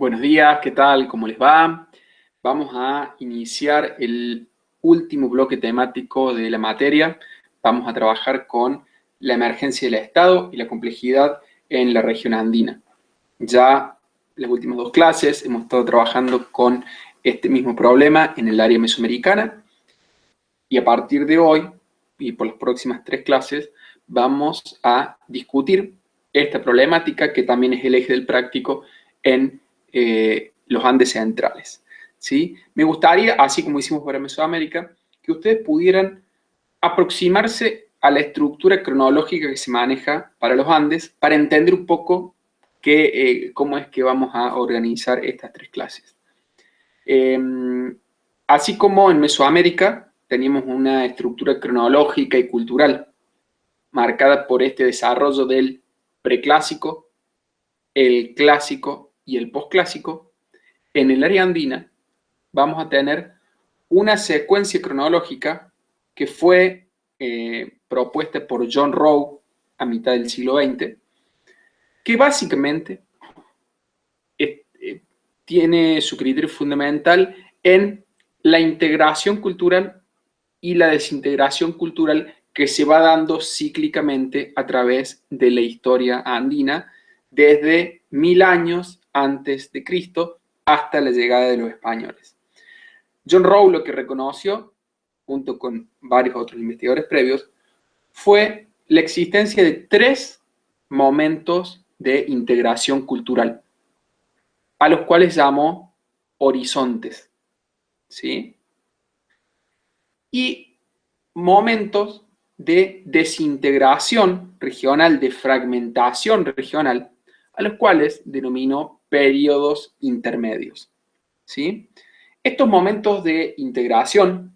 Buenos días, ¿qué tal? ¿Cómo les va? Vamos a iniciar el último bloque temático de la materia. Vamos a trabajar con la emergencia del Estado y la complejidad en la región andina. Ya las últimas dos clases hemos estado trabajando con este mismo problema en el área mesoamericana y a partir de hoy y por las próximas tres clases vamos a discutir esta problemática que también es el eje del práctico en los Andes centrales, ¿sí? Me gustaría, así como hicimos para Mesoamérica, que ustedes pudieran aproximarse a la estructura cronológica que se maneja para los Andes para entender un poco cómo es que vamos a organizar estas tres clases. Así como en Mesoamérica teníamos una estructura cronológica y cultural marcada por este desarrollo del preclásico, el clásico y el posclásico, en el área andina vamos a tener una secuencia cronológica que fue propuesta por John Rowe a mitad del siglo XX, que básicamente tiene su criterio fundamental en la integración cultural y la desintegración cultural que se va dando cíclicamente a través de la historia andina desde 1000 años antes de Cristo hasta la llegada de los españoles. John Rowe lo que reconoció, junto con varios otros investigadores previos, fue la existencia de tres momentos de integración cultural, a los cuales llamó horizontes, ¿sí? Y momentos de desintegración regional, de fragmentación regional, a los cuales denominó periodos intermedios, ¿sí? Estos momentos de integración,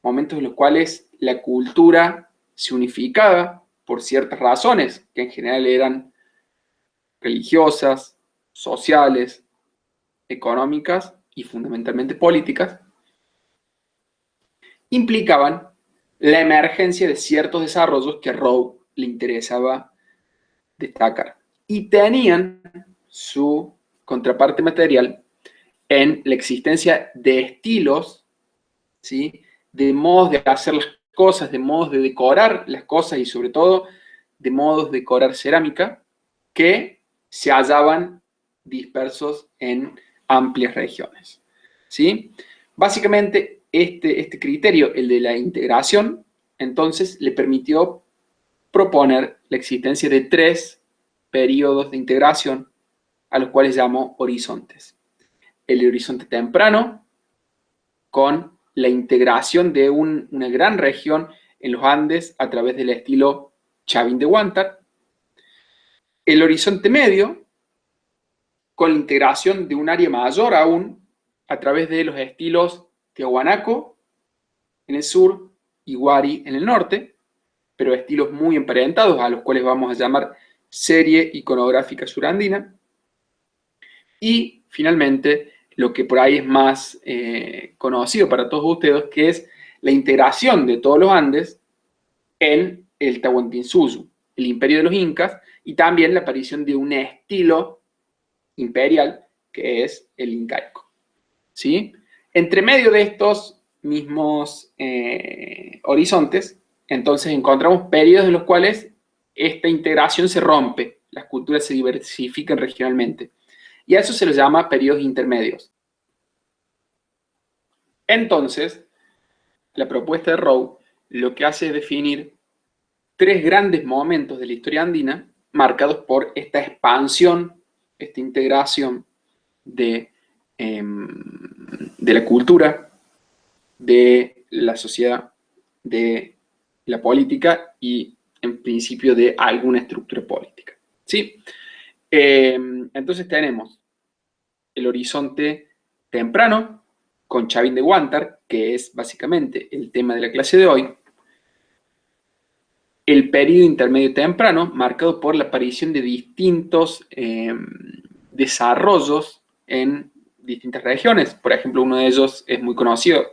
momentos en los cuales la cultura se unificaba por ciertas razones, que en general eran religiosas, sociales, económicas y fundamentalmente políticas, implicaban la emergencia de ciertos desarrollos que a Rowe le interesaba destacar y tenían su contraparte material en la existencia de estilos, ¿sí? De modos de hacer las cosas, de modos de decorar las cosas y sobre todo de modos de decorar cerámica que se hallaban dispersos en amplias regiones, ¿sí? Básicamente este criterio, el de la integración, entonces le permitió proponer la existencia de tres periodos de integración a los cuales llamó horizontes. El horizonte temprano, con la integración de una gran región en los Andes a través del estilo Chavín de Huántar. El horizonte medio, con la integración de un área mayor aún a través de los estilos Tiahuanaco en el sur y Huari en el norte, pero estilos muy emparentados a los cuales vamos a llamar serie iconográfica surandina. Y finalmente, lo que por ahí es más conocido para todos ustedes, que es la integración de todos los Andes en el Tahuantinsuyo, el imperio de los incas, y también la aparición de un estilo imperial que es el incaico, ¿sí? Entre medio de estos mismos horizontes, entonces encontramos periodos en los cuales esta integración se rompe, las culturas se diversifican regionalmente, y a eso se les llama periodos intermedios. Entonces, la propuesta de Rowe lo que hace es definir tres grandes momentos de la historia andina marcados por esta expansión, esta integración de la cultura, de la sociedad, de la política y, en principio, de alguna estructura política, ¿sí? Entonces tenemos el horizonte temprano, con Chavín de Huántar, que es básicamente el tema de la clase de hoy. El periodo intermedio temprano, marcado por la aparición de distintos desarrollos en distintas regiones. Por ejemplo, uno de ellos es muy conocido,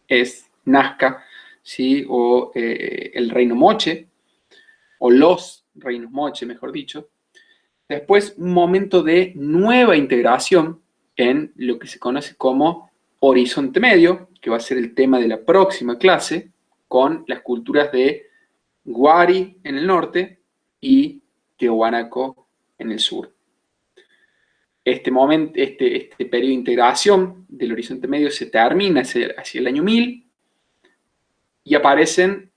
es Nazca, ¿sí? O el Reino Moche, o los Reinos Moche, mejor dicho. Después, un momento de nueva integración en lo que se conoce como Horizonte Medio, que va a ser el tema de la próxima clase, con las culturas de Wari en el norte y Tiahuanaco en el sur. Este periodo de integración del Horizonte Medio se termina hacia el año 1000 y aparecen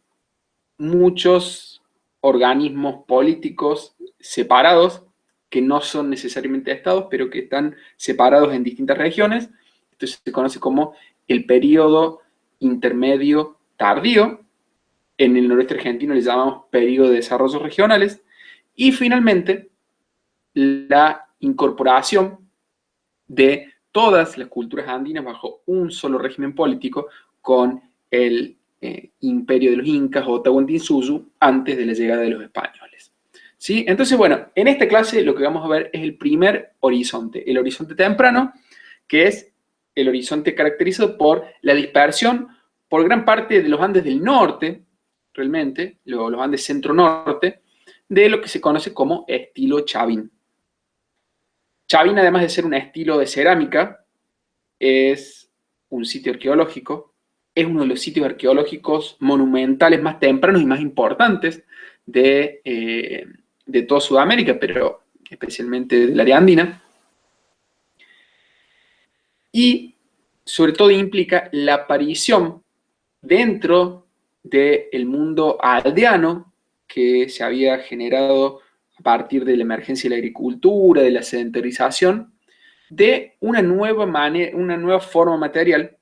muchos organismos políticos separados, que no son necesariamente estados, pero que están separados en distintas regiones. Esto se conoce como el periodo intermedio tardío. En el noroeste argentino le llamamos periodo de desarrollos regionales. Y finalmente, la incorporación de todas las culturas andinas bajo un solo régimen político con el imperio de los incas o Tahuantinsuyu antes de la llegada de los españoles. ¿Sí? Entonces, bueno, en esta clase lo que vamos a ver es el primer horizonte, el horizonte temprano, que es el horizonte caracterizado por la dispersión por gran parte de los Andes del norte, realmente, los Andes centro-norte, de lo que se conoce como estilo Chavín. Chavín, además de ser un estilo de cerámica, es un sitio arqueológico, es uno de los sitios arqueológicos monumentales más tempranos y más importantes de toda Sudamérica, pero especialmente del área andina. Y sobre todo implica la aparición dentro del mundo aldeano que se había generado a partir de la emergencia de la agricultura, de la sedentarización, de una nueva forma material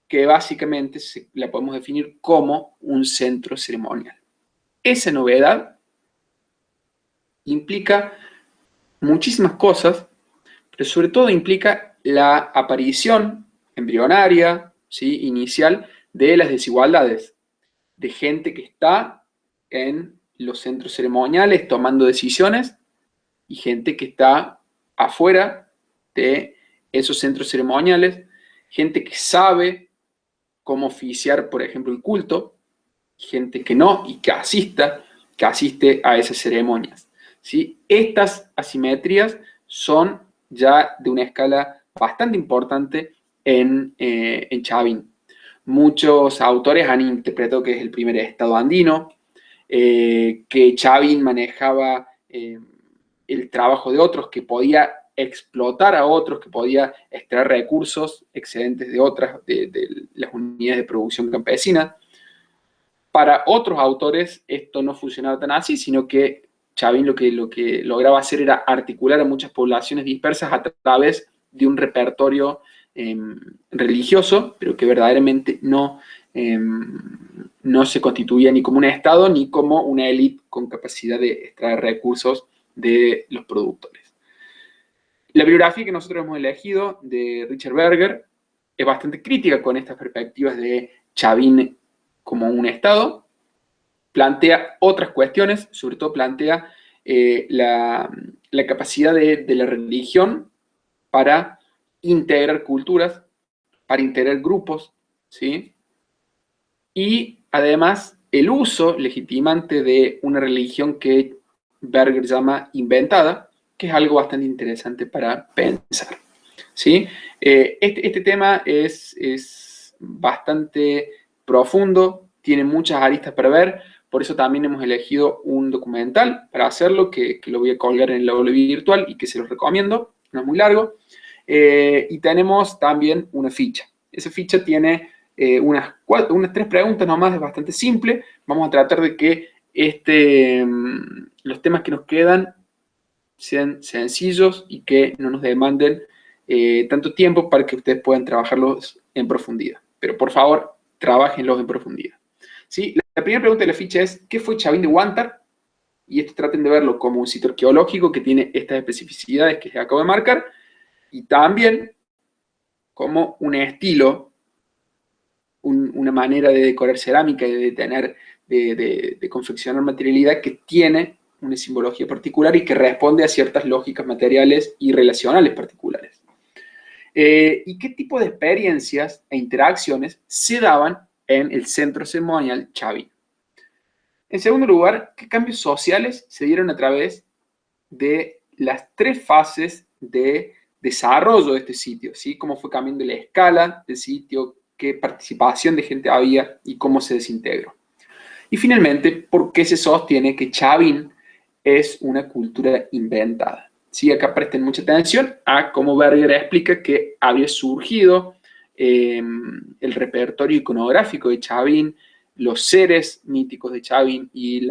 que básicamente la podemos definir como un centro ceremonial. Esa novedad implica muchísimas cosas, pero sobre todo implica la aparición embrionaria, ¿sí?, inicial, de las desigualdades, de gente que está en los centros ceremoniales tomando decisiones y gente que está afuera de esos centros ceremoniales, gente que sabe cómo oficiar, por ejemplo, el culto, gente que no y que asiste a esas ceremonias. ¿Sí? Estas asimetrías son ya de una escala bastante importante en Chavín. Muchos autores han interpretado que es el primer estado andino, que Chavín manejaba el trabajo de otros, que podía explotar a otros, que podía extraer recursos excedentes de las unidades de producción campesina. Para otros autores esto no funcionaba tan así, sino que Chavín lo que lograba hacer era articular a muchas poblaciones dispersas a través de un repertorio religioso, pero que verdaderamente no se constituía ni como un Estado ni como una élite con capacidad de extraer recursos de los productores. La bibliografía que nosotros hemos elegido de Richard Berger es bastante crítica con estas perspectivas de Chavín como un Estado. Plantea otras cuestiones, sobre todo plantea la capacidad de la religión para integrar culturas, para integrar grupos, ¿sí? Y además el uso legitimante de una religión que Berger llama inventada, que es algo bastante interesante para pensar, ¿sí? Este tema es bastante profundo, tiene muchas aristas para ver, por eso también hemos elegido un documental para hacerlo, que lo voy a colgar en el aula virtual y que se los recomiendo, no es muy largo. Y tenemos también una ficha. Esa ficha tiene unas 3 preguntas nomás, es bastante simple. Vamos a tratar de que los temas que nos quedan sean sencillos y que no nos demanden tanto tiempo para que ustedes puedan trabajarlos en profundidad. Pero por favor, trabajenlos en profundidad. ¿Sí? La primera pregunta de la ficha es, ¿qué fue Chavín de Huántar? Y esto traten de verlo como un sitio arqueológico que tiene estas especificidades que les acabo de marcar, y también como un estilo, una manera de decorar cerámica y de confeccionar materialidad que tiene una simbología particular y que responde a ciertas lógicas materiales y relacionales particulares. ¿Y qué tipo de experiencias e interacciones se daban en el centro ceremonial Chavín? En segundo lugar, ¿qué cambios sociales se dieron a través de las 3 fases de desarrollo de este sitio, ¿sí? Cómo fue cambiando la escala del sitio, qué participación de gente había y cómo se desintegró. Y finalmente, ¿por qué se sostiene que Chavín es una cultura inventada? Sí, acá presten mucha atención a cómo Berger explica que había surgido el repertorio iconográfico de Chavín, los seres míticos de Chavín y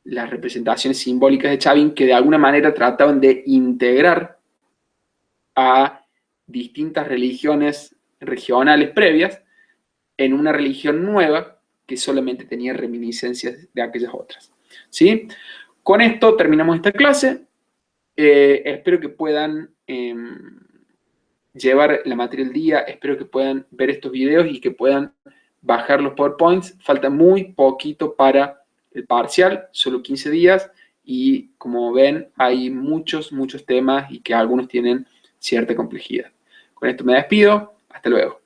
las representaciones simbólicas de Chavín que de alguna manera trataban de integrar a distintas religiones regionales previas en una religión nueva que solamente tenía reminiscencias de aquellas otras. ¿Sí? Con esto terminamos esta clase. Espero que puedan llevar la materia al día, espero que puedan ver estos videos y que puedan bajar los PowerPoints. Falta muy poquito para el parcial, solo 15 días, y como ven hay muchos temas y que algunos tienen cierta complejidad. Con esto me despido, hasta luego.